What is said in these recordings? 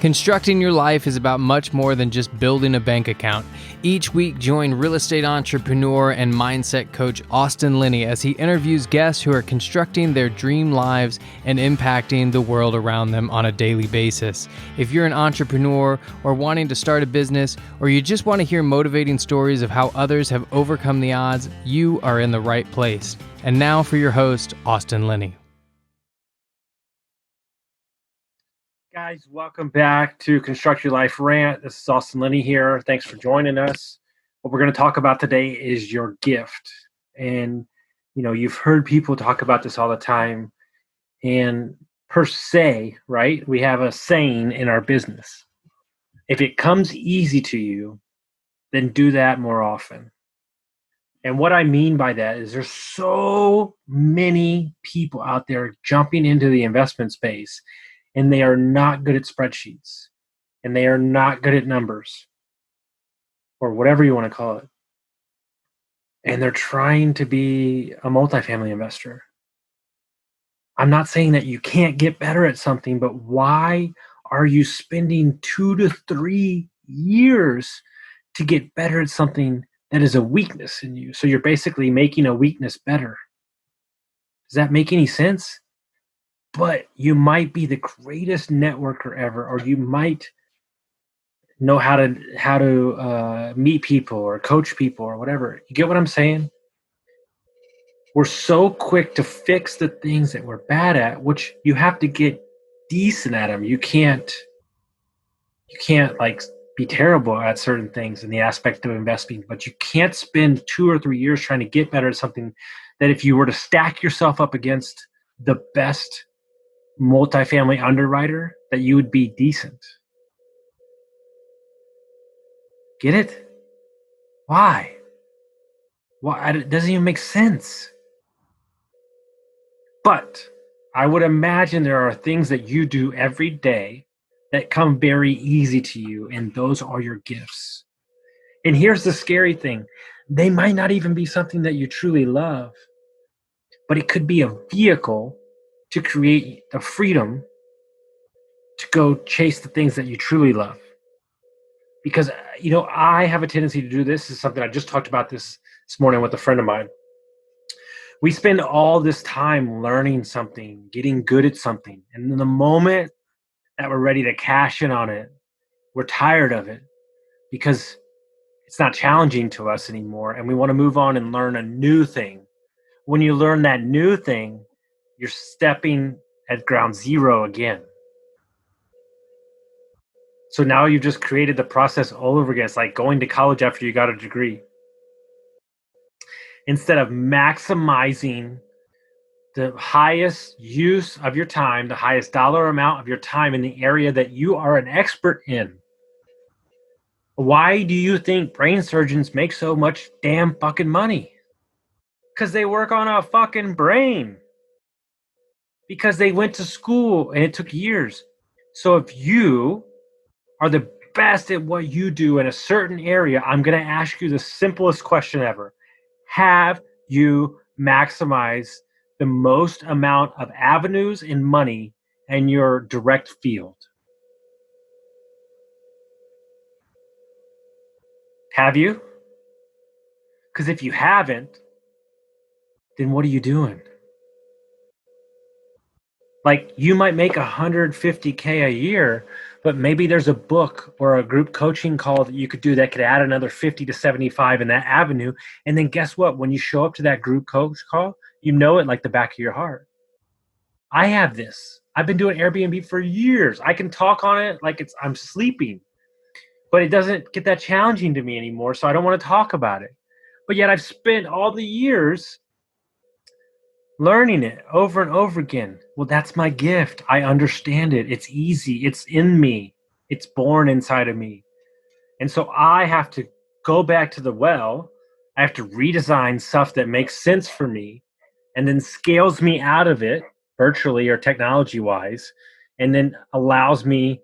Constructing your life is about much more than just building a bank account. Each week, join real estate entrepreneur and mindset coach Austin Linney as he interviews guests who are constructing their dream lives and impacting the world around them on a daily basis. If you're an entrepreneur or wanting to start a business, or you just want to hear motivating stories of how others have overcome the odds, you are in the right place. And now for your host, Austin Linney. Guys, welcome back to Construct Your Life Rant. This is Austin Linney here. Thanks for joining us. What we're going to talk about today is your gift. And, you've heard people talk about this all the time. And per se, right, we have a saying in our business. If it comes easy to you, then do that more often. And what I mean by that is there's so many people out there jumping into the investment space, and they are not good at spreadsheets, and they are not good at numbers, or whatever you want to call it. And they're trying to be a multifamily investor. I'm not saying that you can't get better at something, but why are you spending 2 to 3 years to get better at something that is a weakness in you? So you're basically making a weakness better. Does that make any sense? But you might be the greatest networker ever, or you might know how to meet people or coach people or whatever. You get what I'm saying? We're so quick to fix the things that we're bad at, which you have to get decent at them. You can't like be terrible at certain things in the aspect of investing, but you can't spend 2 or 3 years trying to get better at something that if you were to stack yourself up against the best multifamily underwriter, that you would be decent. Get it? Why? It doesn't even make sense. But I would imagine there are things that you do every day that come very easy to you, and those are your gifts. And here's the scary thing. They might not even be something that you truly love, but it could be a vehicle to create the freedom to go chase the things that you truly love. Because, I have a tendency to do this. This is something I just talked about this morning with a friend of mine. We spend all this time learning something, getting good at something. And in the moment that we're ready to cash in on it, we're tired of it because it's not challenging to us anymore. And we want to move on and learn a new thing. When you learn that new thing, you're stepping at ground zero again. So now you've just created the process all over again. It's like going to college after you got a degree. Instead of maximizing the highest use of your time, the highest dollar amount of your time in the area that you are an expert in. Why do you think brain surgeons make so much damn fucking money? Because they work on a fucking brain. Because they went to school and it took years. So if you are the best at what you do in a certain area, I'm going to ask you the simplest question ever. Have you maximized the most amount of avenues and money in your direct field? Have you? Because if you haven't, then what are you doing? Like, you might make $150K a year, but maybe there's a book or a group coaching call that you could do that could add another 50 to 75 in that avenue. And then guess what? When you show up to that group coach call, you know it like the back of your heart. I have this. I've been doing Airbnb for years. I can talk on it like I'm sleeping, but it doesn't get that challenging to me anymore. So I don't want to talk about it. But yet I've spent all the years learning it over and over again. Well, that's my gift. I understand it. It's easy. It's in me. It's born inside of me. And so I have to go back to the well. I have to redesign stuff that makes sense for me and then scales me out of it virtually or technology wise, and then allows me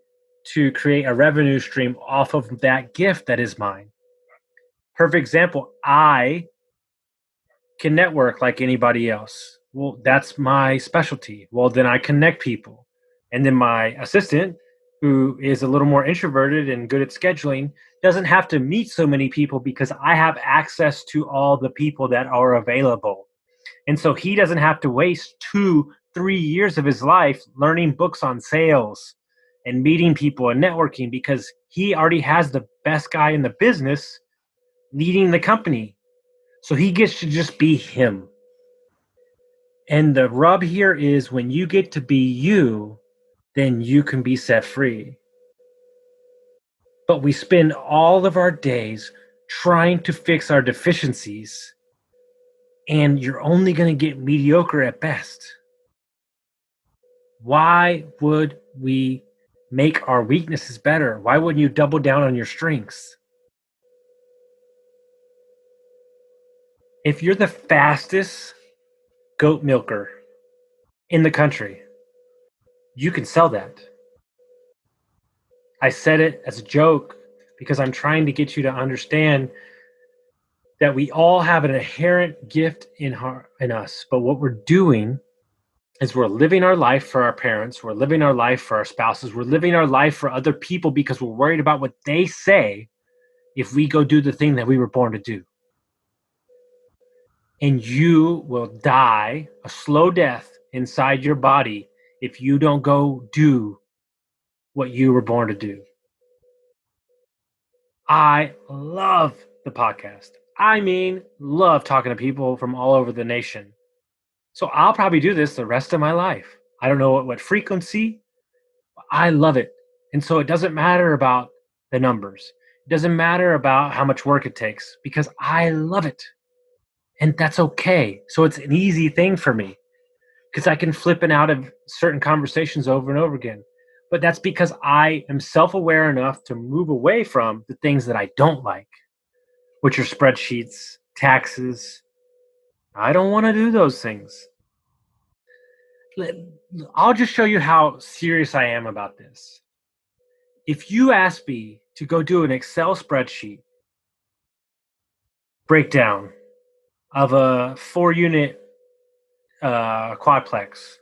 to create a revenue stream off of that gift that is mine. Perfect example. I can network like anybody else. Well, that's my specialty. Well, then I connect people. And then my assistant who is a little more introverted and good at scheduling, doesn't have to meet so many people because I have access to all the people that are available. And so he doesn't have to waste 2-3 years of his life learning books on sales and meeting people and networking because he already has the best guy in the business leading the company. So he gets to just be him. And the rub here is when you get to be you, then you can be set free. But we spend all of our days trying to fix our deficiencies, and you're only going to get mediocre at best. Why would we make our weaknesses better? Why wouldn't you double down on your strengths? If you're the fastest goat milker in the country, you can sell that. I said it as a joke because I'm trying to get you to understand that we all have an inherent gift in us. But what we're doing is we're living our life for our parents, we're living our life for our spouses, we're living our life for other people because we're worried about what they say if we go do the thing that we were born to do. And you will die a slow death inside your body if you don't go do what you were born to do. I love the podcast. I mean, love talking to people from all over the nation. So I'll probably do this the rest of my life. I don't know what frequency, but I love it. And so it doesn't matter about the numbers. It doesn't matter about how much work it takes because I love it. And that's okay. So it's an easy thing for me because I can flip in out of certain conversations over and over again. But that's because I am self-aware enough to move away from the things that I don't like, which are spreadsheets, taxes. I don't want to do those things. I'll just show you how serious I am about this. If you ask me to go do an Excel spreadsheet breakdown of a 4-unit quadplex,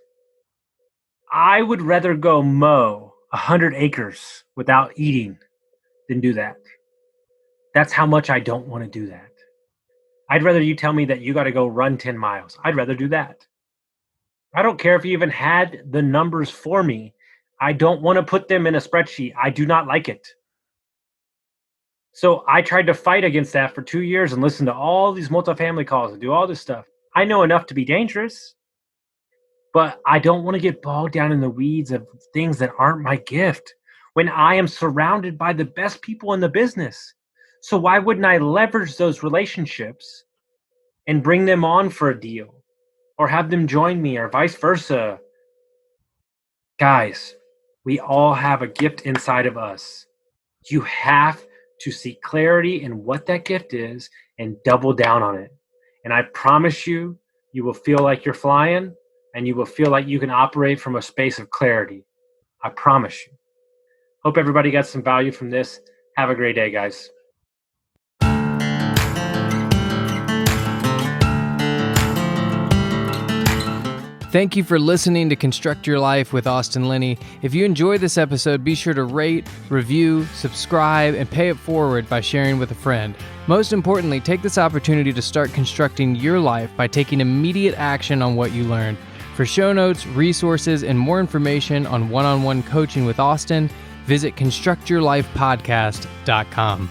I would rather go mow 100 acres without eating than do that. That's how much I don't want to do that. I'd rather you tell me that you got to go run 10 miles. I'd rather do that. I don't care if you even had the numbers for me. I don't want to put them in a spreadsheet. I do not like it. So I tried to fight against that for 2 years and listen to all these multifamily calls and do all this stuff. I know enough to be dangerous, but I don't want to get bogged down in the weeds of things that aren't my gift when I am surrounded by the best people in the business. So why wouldn't I leverage those relationships and bring them on for a deal or have them join me or vice versa? Guys, we all have a gift inside of us. You have to seek clarity in what that gift is and double down on it. And I promise you, you will feel like you're flying and you will feel like you can operate from a space of clarity. I promise you. Hope everybody got some value from this. Have a great day, guys. Thank you for listening to Construct Your Life with Austin Linney. If you enjoyed this episode, be sure to rate, review, subscribe, and pay it forward by sharing with a friend. Most importantly, take this opportunity to start constructing your life by taking immediate action on what you learned. For show notes, resources, and more information on one-on-one coaching with Austin, visit constructyourlifepodcast.com.